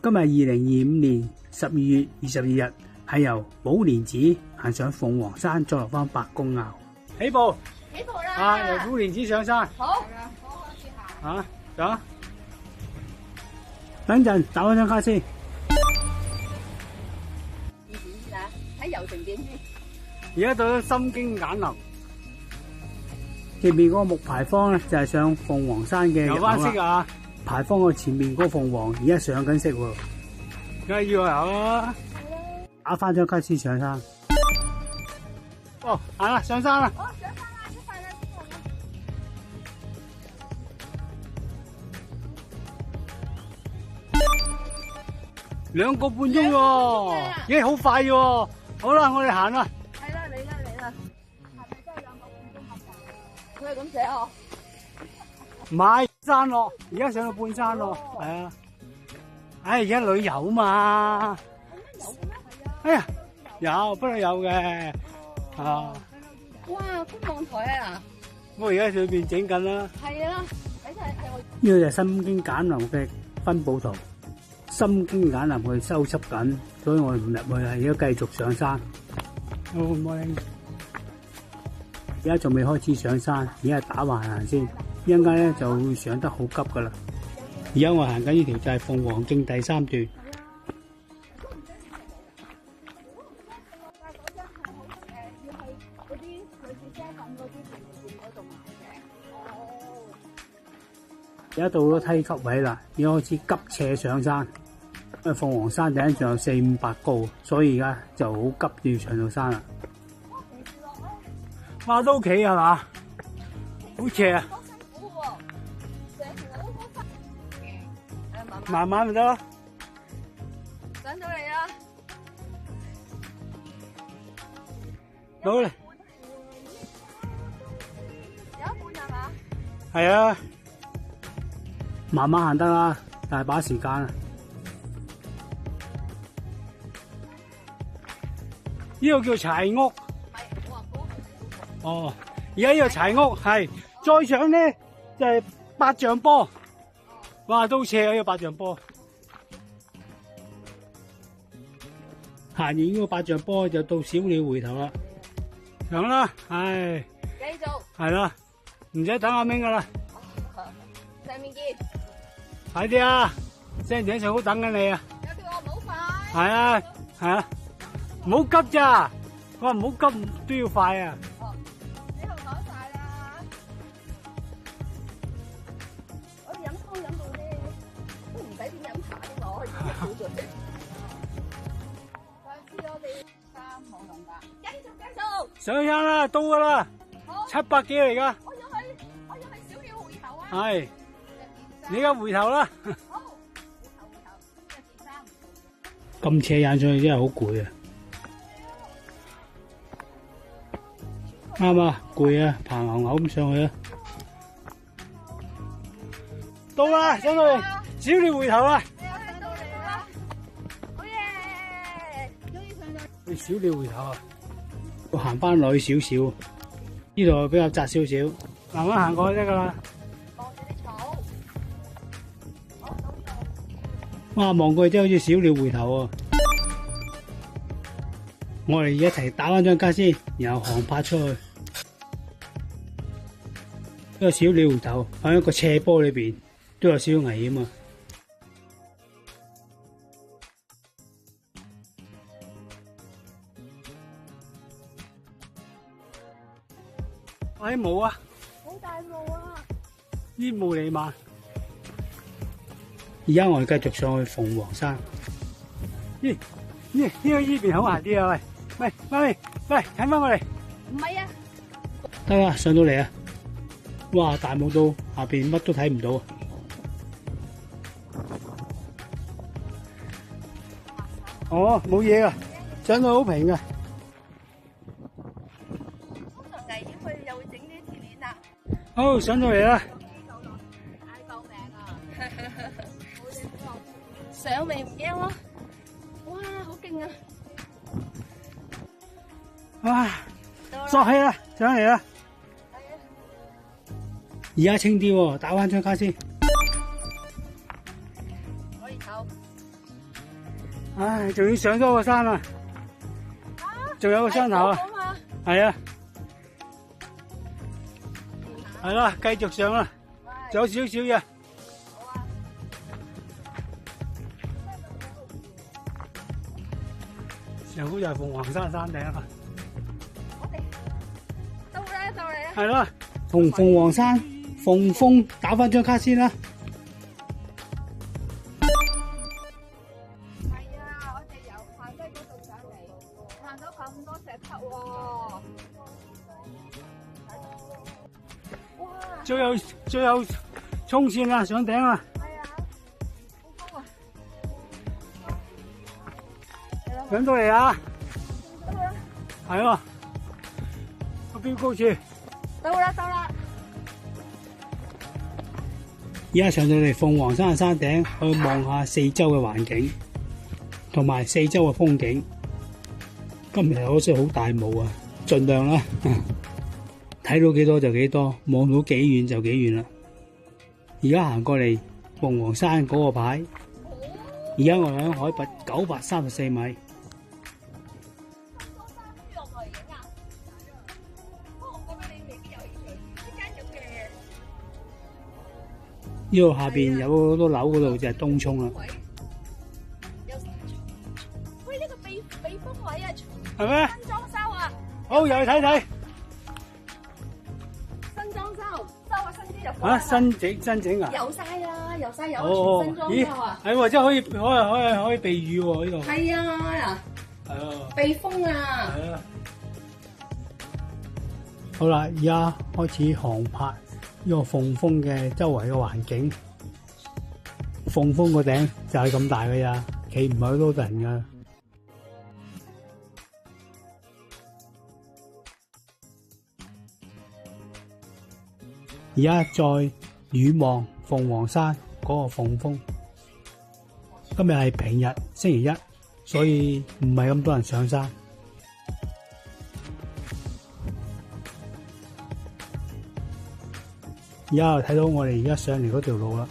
今日2025年12月22日係由寶蓮寺行上鳳凰山，再落翻白公坳。起步！起步啦！啊，由寶蓮寺上山。好。啊，走。等陣打開張卡先。以前啊，喺油城點先？而家到咗心經簡林，前面嗰個木牌坊咧就係上鳳凰山嘅入口啦。牌坊個前面嗰個鳳凰而家上緊色喎，梗係要有啦。打翻張卡先上山。哦，行啦，上山啦。好，上山啦，出發啦，2個半鐘喎，咦，好快喎！好啦，我哋行啦。係啦，嚟啦，嚟啦。係咪真係2個半鐘咁快？佢係咁寫哦。唔係山咯，而家上到半山咯，係啊。唉，而家旅遊嘛。有嘅咩？哎呀，有，不過有嘅。啊。哇，觀望台啊！我而家裏邊整緊啦。係啊，睇睇係我。呢個就係心經簡林嘅分佈圖。心經簡林佢修葺緊，所以我哋唔入去啦，而家繼續上山。好唔好聽？而家仲未開始上山，而家係打橫行先。一陣間咧就會上得好急噶啦。而家我行緊呢條就係鳳凰徑第3段。而家到咗梯級位啦，而家開始急斜上山。因為鳳凰山頂仲有400-500高，所以而家就好急要上到山啦。哇，都企係嘛？好斜啊！慢慢咪得咯。上到嚟啦！到嚟。有一半係嘛？係啊，慢慢行得啦，大把時間啊。呢個叫柴屋。係，我話嗰哦，而家呢個柴屋係再上咧就係八丈坡。哇，都斜啊！呢個八丈坡，行完呢個八丈坡就到小鳥回頭啦。上啦，唉，繼續。係啦，唔使等阿明噶啦。上面見。快啲啊！聲頂上好等緊你啊！有叫我唔好快。係啊，係啊，唔好急咋！我話唔好急都要快啊！哦，你度講晒啦。我哋飲湯飲到咧，都唔使點飲茶添喎，可以少咗啲。上次我哋3號龍㗎，繼續。上山啦，到噶啦，700幾嚟噶。我要去小鳥回頭啊！係，你而家回頭啦。好，回頭。咁斜眼上去真係好攰啊！啱啊，攰啊，爬牛牛咁上去啊！到啦，上到嚟，小鳥回頭啦！到嚟啦！好嘢！終於上到。去小鳥回頭啊！要行翻落去少少，呢度比較窄少少，慢慢行過去得噶啦。望住啲草。好，到呢哇，望過去真係好似小鳥回頭啊！我哋一齊打翻張卡先，然後航拍出去。呢個小鳥回頭喺一個斜坡裏邊，都有少少危險啊！喂，霧啊！好大霧啊！煙霧彌漫。而家我哋繼續上去鳳凰山。呢個依邊好行啲啊！喂，媽咪，喂，睇翻我哋。唔係啊！得啦，上到嚟啊！哇，大霧到下邊乜都睇唔到啊！哦，冇嘢噶，上到好平噶。通常危險佢又會整啲鐵鏈啦。好，上到嚟啦！嗌救命啊！上未唔驚咯？哇，好勁啊！哇，索氣啦，上嚟啦！而家清啲喎，打翻張卡先。可以唞。唉，仲要上多個山啊！仲有個山頭啊！係啊，係啦，繼續上啦，仲有少少嘢。上高就係鳳凰山山頂啊！到啦，到嚟啦！係啦，同鳳凰山鳳峰打返張卡先啦。係啊，我哋由下低嗰度上嚟，行咗咁多石級喎。哇！最後衝線啦，上頂啦！係啊，好高啊！上到嚟啊！到啦！係喎，個標高處。到啦，到啦！而家上到嚟鳳凰山嘅山頂，去望下四周嘅環境，同埋四周嘅風景。今日可惜好大霧啊，盡量啦，睇到幾多就幾多，望到幾遠就幾遠啦。而家行過嚟鳳凰山嗰個牌，而家我喺海拔934米。呢度下邊有好多樓，嗰度就係東涌啦。喂，呢個避風位啊，係咩？新裝修啊！好，入去睇睇。新裝修，收啊新啲入。啊，新整啊！有晒啦，有晒有哦，全新裝咦，修啊！係喎，真係可以避雨喎呢度。係啊，係啊。避風啊！係啊。好啦，而家開始航拍呢個鳳峰嘅周圍嘅環境。鳳峰個頂就係咁大嘅咋，企唔係好多人噶。而家再遠望鳳凰山嗰個鳳峰。今日係平日星期一，所以唔係咁多人上山。而家又睇到我哋而家上嚟嗰條路啦。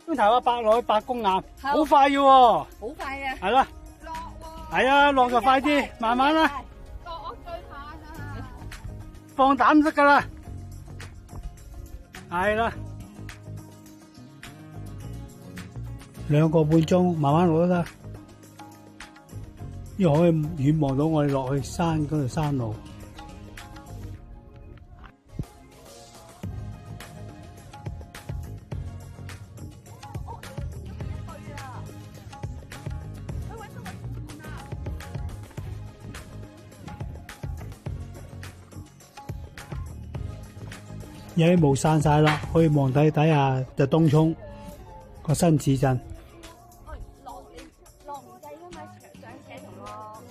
邊頭啊，白落去白公岩，好快嘅喎。好快嘅。係啦。落喎。係啊，落就快啲，慢慢啦。落我最怕啊！放膽得噶啦。係啦。2個半鐘，慢慢落都得。呢個可以遠望到我哋落去山嗰條山路。有啲霧散晒啦，可以望睇睇下就東涌個新市鎮。落唔計㗎嘛，上車同落。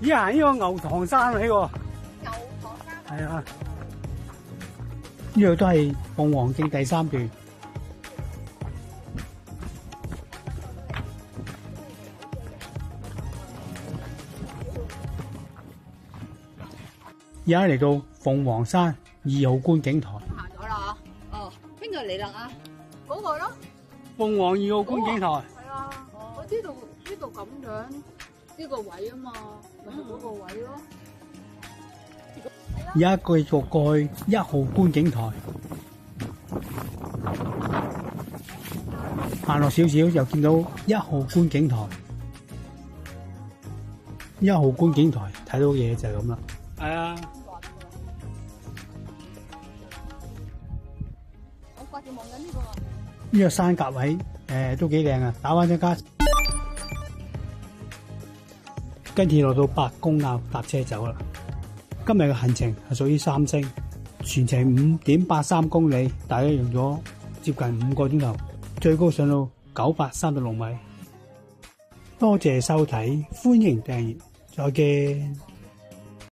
咦行呢個牛塘山嚟喎。牛塘山。係啊。呢度都係鳳凰徑第3段。而家嚟到鳳凰山2號觀景台。行咗啦哦，邊個嚟啦啊？嗰個咯。鳳凰2號觀景台。係啊，我知道呢度咁樣呢個位啊嘛，咪係嗰個位咯。而家繼續過去1號觀景台，行落少少就見到1號觀景台。1號觀景台睇到嘢就係咁啦。係啊。我掛住望緊呢個。呢個山格位都幾靚啊！打返張卡，跟住落到白公坳搭車走啦。今日嘅行程係屬於3星，全程5.83公里，大約用咗接近5個鐘頭，最高上到936米。多謝收睇，歡迎訂閱，再見。